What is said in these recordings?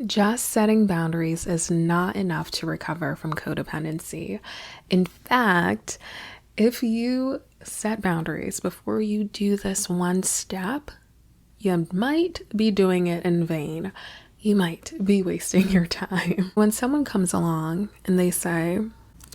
just setting boundaries is not enough to recover from codependency. In fact, if you set boundaries before you do this one step, you might be doing it in vain. You might be wasting your time. When someone comes along and they say,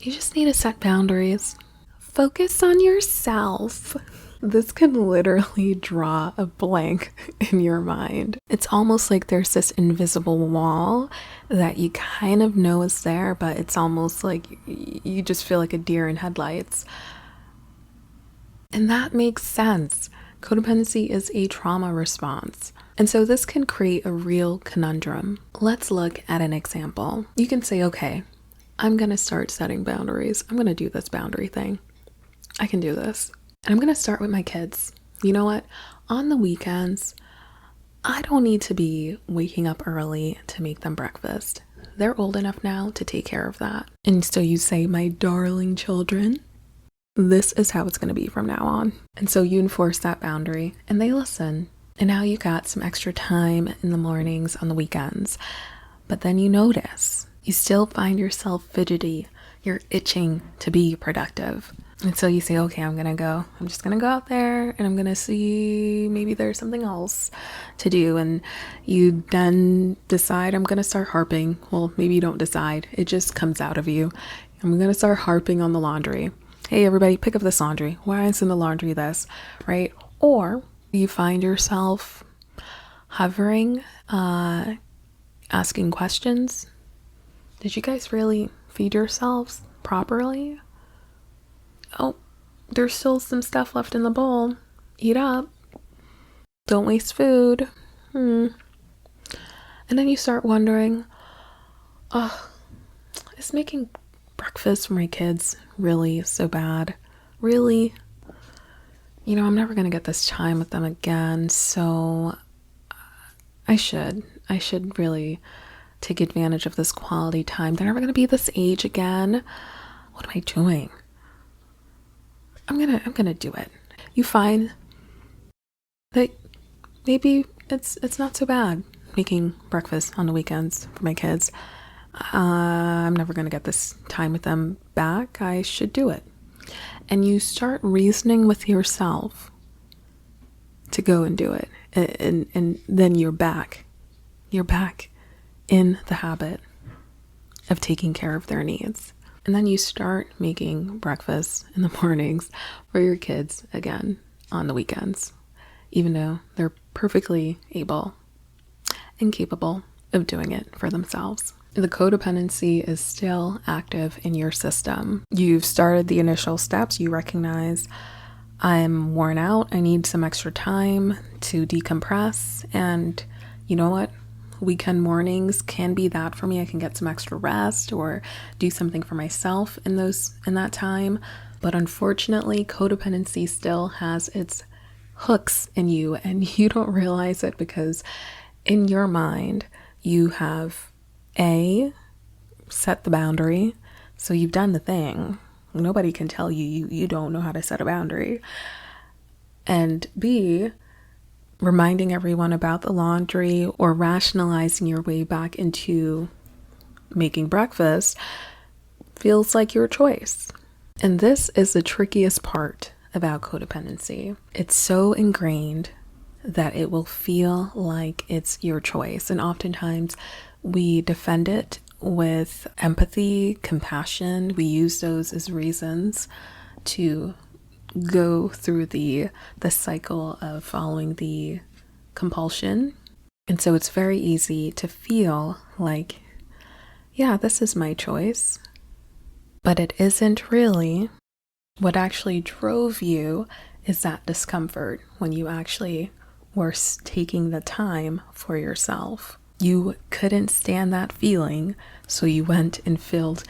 you just need to set boundaries, focus on yourself, this can literally draw a blank in your mind. It's almost like there's this invisible wall that you kind of know is there, but it's almost like you just feel like a deer in headlights. And that makes sense. Codependency is a trauma response. And so this can create a real conundrum. Let's look at an example. You can say, okay, I'm going to start setting boundaries. I'm going to do this boundary thing. I can do this. And I'm going to start with my kids. You know what? On the weekends, I don't need to be waking up early to make them breakfast. They're old enough now to take care of that. And so you say, my darling children, this is how it's going to be from now on. And so you enforce that boundary and they listen. And now you got some extra time in the mornings on the weekends. But then you notice you still find yourself fidgety. You're itching to be productive. And so you say, okay, I'm just going to go out there and I'm going to see maybe there's something else to do. And you then decide I'm going to start harping. Well, maybe you don't decide. It just comes out of you. I'm going to start harping on the laundry. Hey, everybody, pick up this laundry. Why is in the laundry this, right? Or you find yourself hovering, asking questions. Did you guys really feed yourselves properly? Oh, there's still some stuff left in the bowl. Eat up. Don't waste food. And then you start wondering, is making breakfast for my kids really so bad? Really? You know, I'm never going to get this time with them again, so I should really take advantage of this quality time. They're never going to be this age again. What am I doing? I'm gonna do it. You find that maybe it's not so bad making breakfast on the weekends for my kids. I'm never gonna get this time with them back. I should do it. And you start reasoning with yourself to go and do it. And then you're back. You're back in the habit of taking care of their needs. And then you start making breakfast in the mornings for your kids again on the weekends, even though they're perfectly able and capable of doing it for themselves. The codependency is still active in your system. You've started the initial steps. You recognize I'm worn out. I need some extra time to decompress. And you know what? Weekend mornings can be that for me. I can get some extra rest or do something for myself in that time. But unfortunately, codependency still has its hooks in you and you don't realize it because in your mind, you have set the boundary. So you've done the thing. Nobody can tell you don't know how to set a boundary. And B, reminding everyone about the laundry or rationalizing your way back into making breakfast feels like your choice. And this is the trickiest part about codependency. It's so ingrained that it will feel like it's your choice. And oftentimes we defend it with empathy, compassion. We use those as reasons to go through the cycle of following the compulsion. And so it's very easy to feel like, yeah, this is my choice. But it isn't really. What actually drove you is that discomfort when you actually were taking the time for yourself. You couldn't stand that feeling, so you went and filled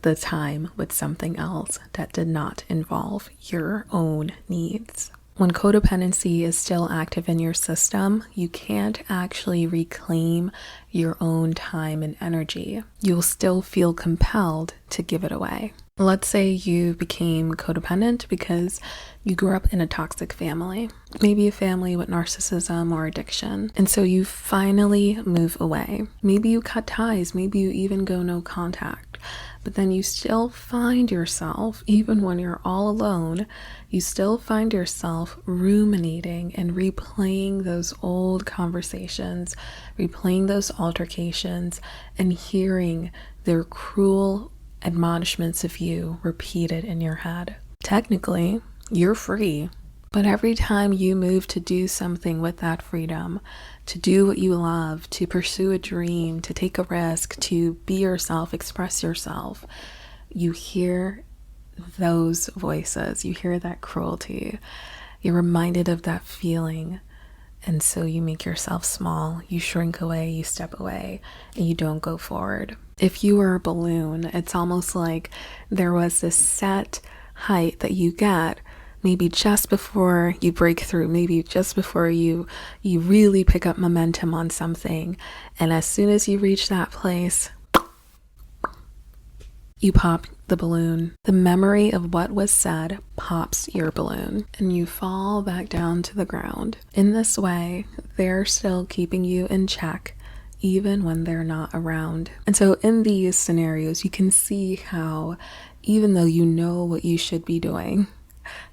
the time with something else that did not involve your own needs. When codependency is still active in your system, you can't actually reclaim your own time and energy, you'll still feel compelled to give it away. Let's say you became codependent because you grew up in a toxic family, maybe a family with narcissism or addiction. And so you finally move away. Maybe you cut ties, maybe you even go no contact. But then you still find yourself, even when you're all alone, you still find yourself ruminating and replaying those old conversations, replaying those altercations, and hearing their cruel admonishments of you repeated in your head. Technically, you're free, but every time you move to do something with that freedom, to do what you love, to pursue a dream, to take a risk, to be yourself, express yourself, you hear those voices, you hear that cruelty, you're reminded of that feeling. And so you make yourself small, you shrink away, you step away, and you don't go forward. If you were a balloon, it's almost like there was this set height that you get maybe just before you break through, maybe just before you really pick up momentum on something. And as soon as you reach that place, you pop the balloon. The memory of what was said pops your balloon and you fall back down to the ground. In this way, they're still keeping you in check even when they're not around. And so in these scenarios, you can see how even though you know what you should be doing,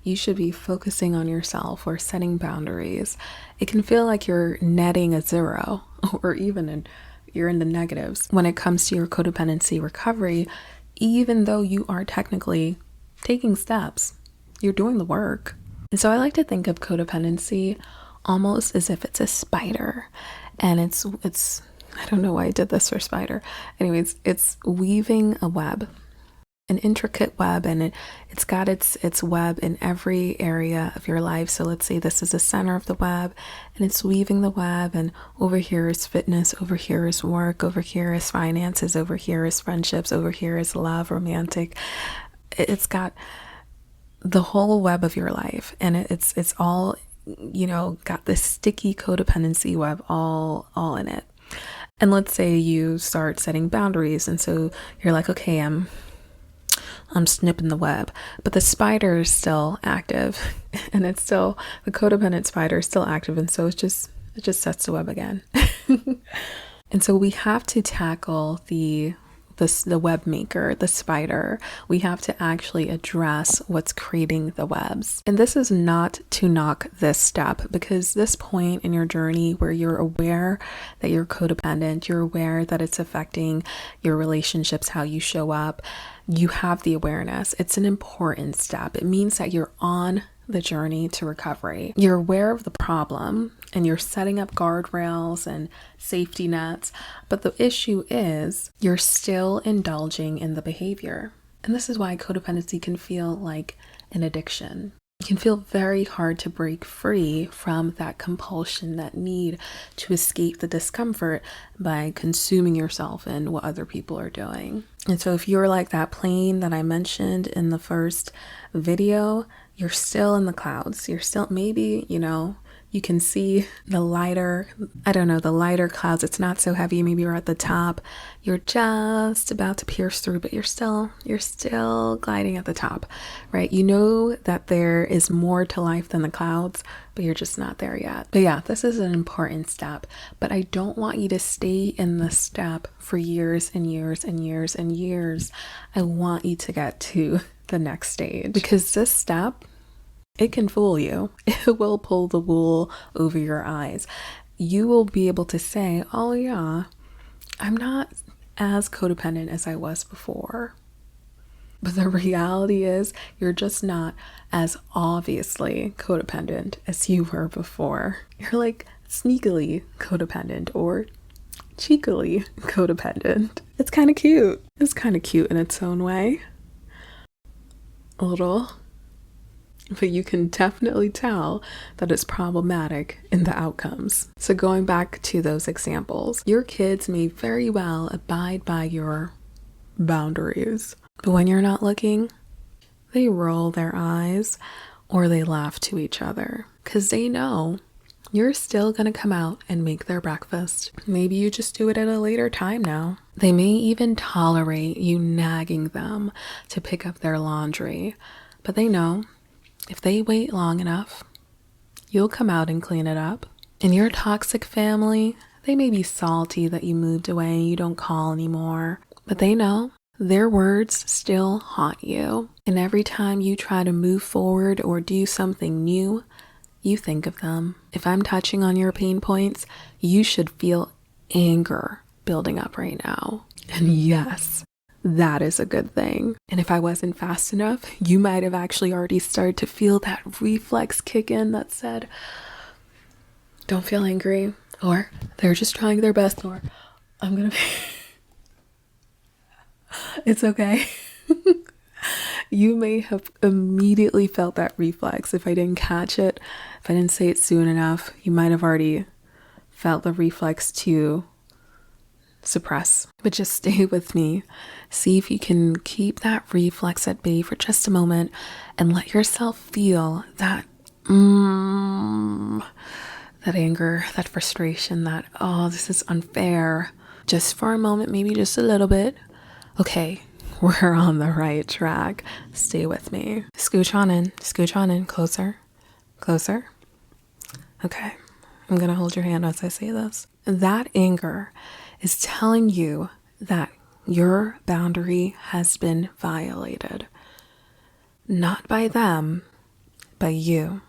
you should be focusing on yourself or setting boundaries, it can feel like you're netting a zero or even you're in the negatives when it comes to your codependency recovery. Even though you are technically taking steps, you're doing the work. And so I like to think of codependency almost as if it's a spider, and it's I don't know why I did this for spider. Anyways, it's weaving a web, an intricate web, and it's got its web in every area of your life. So let's say this is the center of the web, and it's weaving the web, and over here is fitness, over here is work, over here is finances, over here is friendships, over here is love, romantic. It's got the whole web of your life, and it's all, got this sticky codependency web all in it. And let's say you start setting boundaries, and so you're like, okay, I'm snipping the web, but the spider is still active, and it's still, the codependent spider is still active, and so it just sets the web again. And so we have to tackle the web maker, the spider. We have to actually address what's creating the webs. And this is not to knock this step, because this point in your journey where you're aware that you're codependent, you're aware that it's affecting your relationships, how you show up, you have the awareness. It's an important step. It means that you're on the journey to recovery. You're aware of the problem and you're setting up guardrails and safety nets, but the issue is you're still indulging in the behavior. And this is why codependency can feel like an addiction. It can feel very hard to break free from that compulsion, that need to escape the discomfort by consuming yourself in what other people are doing. And so if you're like that plane that I mentioned in the first video, you're still in the clouds. You're still, maybe, you can see the lighter clouds. It's not so heavy. Maybe you're at the top. You're just about to pierce through, but you're still gliding at the top, right? You know that there is more to life than the clouds, but you're just not there yet. But yeah, this is an important step, but I don't want you to stay in this step for years and years and years and years. I want you to get to the next stage, because this step, it can fool you. It will pull the wool over your eyes. You will be able to say, oh yeah, I'm not as codependent as I was before. But the reality is you're just not as obviously codependent as you were before. You're like sneakily codependent or cheekily codependent. It's kind of cute. It's kind of cute in its own way. A little. But you can definitely tell that it's problematic in the outcomes. So going back to those examples, your kids may very well abide by your boundaries, but when you're not looking, they roll their eyes or they laugh to each other because they know you're still gonna come out and make their breakfast. Maybe you just do it at a later time now. They may even tolerate you nagging them to pick up their laundry, but they know if they wait long enough, you'll come out and clean it up. In your toxic family, they may be salty that you moved away and you don't call anymore, but they know their words still haunt you. And every time you try to move forward or do something new, you think of them. If I'm touching on your pain points, you should feel anger building up right now. And yes, that is a good thing. And if I wasn't fast enough, you might have actually already started to feel that reflex kick in that said, don't feel angry, or they're just trying their best, or I'm gonna be it's okay. You may have immediately felt that reflex. If I didn't catch it, if I didn't say it soon enough, you might have already felt the reflex to suppress. But just stay with me. See if you can keep that reflex at bay for just a moment and let yourself feel that that anger, that frustration, that, oh, this is unfair. Just for a moment, maybe just a little bit. Okay, we're on the right track. Stay with me. Scooch on in, closer, closer. Okay, I'm gonna hold your hand as I say this. That anger is telling you that your boundary has been violated. Not by them, by you.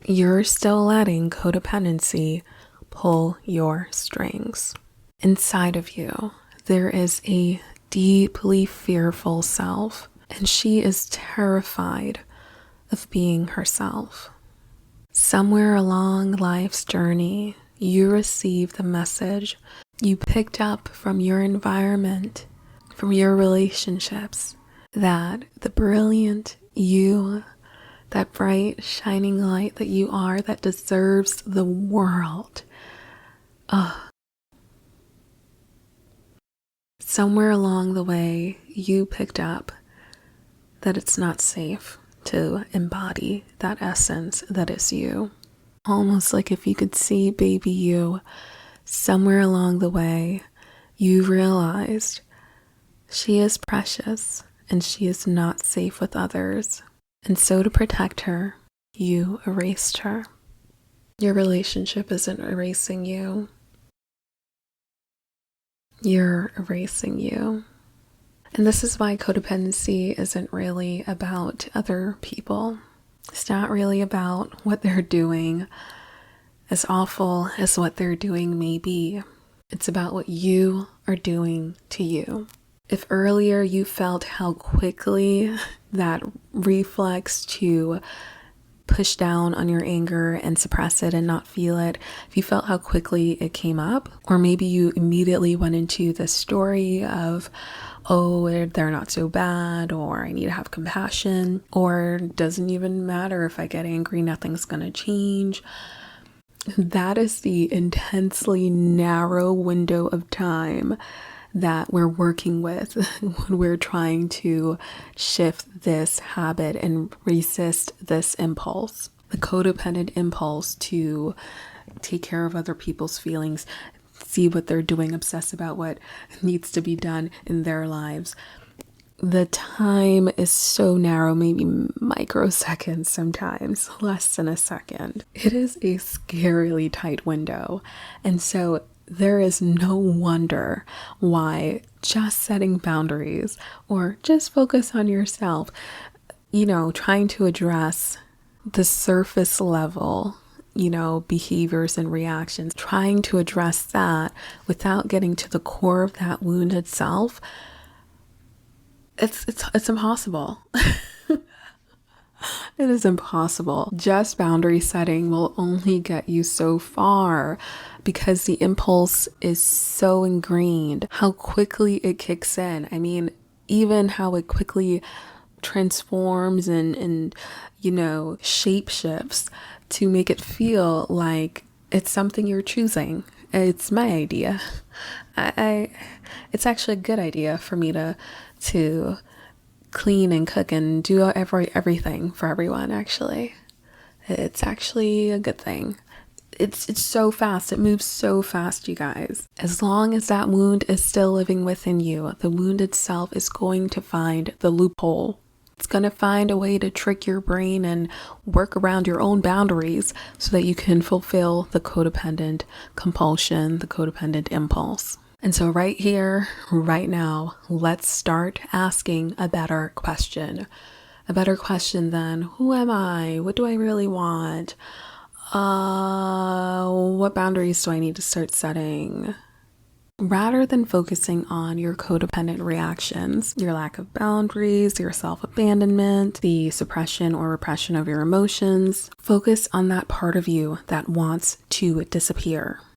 You're still letting codependency pull your strings. Inside of you, there is a deeply fearful self, and she is terrified of being herself. Somewhere along life's journey, you received the message you picked up from your environment, from your relationships, that the brilliant you, that bright, shining light that you are, that deserves the world. Somewhere along the way, you picked up that it's not safe to embody that essence that is you. Almost like if you could see baby you, somewhere along the way, you realized she is precious and she is not safe with others. And so to protect her, you erased her. Your relationship isn't erasing you. You're erasing you. And this is why codependency isn't really about other people. It's not really about what they're doing, as awful as what they're doing may be. It's about what you are doing to you. If earlier you felt how quickly that reflex to push down on your anger and suppress it and not feel it, if you felt how quickly it came up, or maybe you immediately went into the story of, oh, they're not so bad, or I need to have compassion, or doesn't even matter if I get angry, nothing's gonna change. That is the intensely narrow window of time that we're working with when we're trying to shift this habit and resist this impulse, the codependent impulse to take care of other people's feelings, see what they're doing, obsess about what needs to be done in their lives. The time is so narrow, maybe microseconds sometimes, less than a second. It is a scarily tight window. And so there is no wonder why just setting boundaries or just focus on yourself, trying to address the surface level, behaviors and reactions, trying to address that without getting to the core of that wound itself, it's impossible. It is impossible. Just boundary setting will only get you so far because the impulse is so ingrained. How quickly it kicks in. I mean, even how it quickly transforms and shape shifts to make it feel like it's something you're choosing. It's my idea. It's actually a good idea for me to clean and cook and do everything for everyone. Actually, it's actually a good thing. It's so fast. It moves so fast, you guys. As long as that wound is still living within you, the wound itself is going to find the loophole. It's going to find a way to trick your brain and work around your own boundaries so that you can fulfill the codependent compulsion, the codependent impulse. And so right here, right now, let's start asking a better question. A better question than, who am I? What do I really want? What boundaries do I need to start setting? Rather than focusing on your codependent reactions, your lack of boundaries, your self-abandonment, the suppression or repression of your emotions, focus on that part of you that wants to disappear.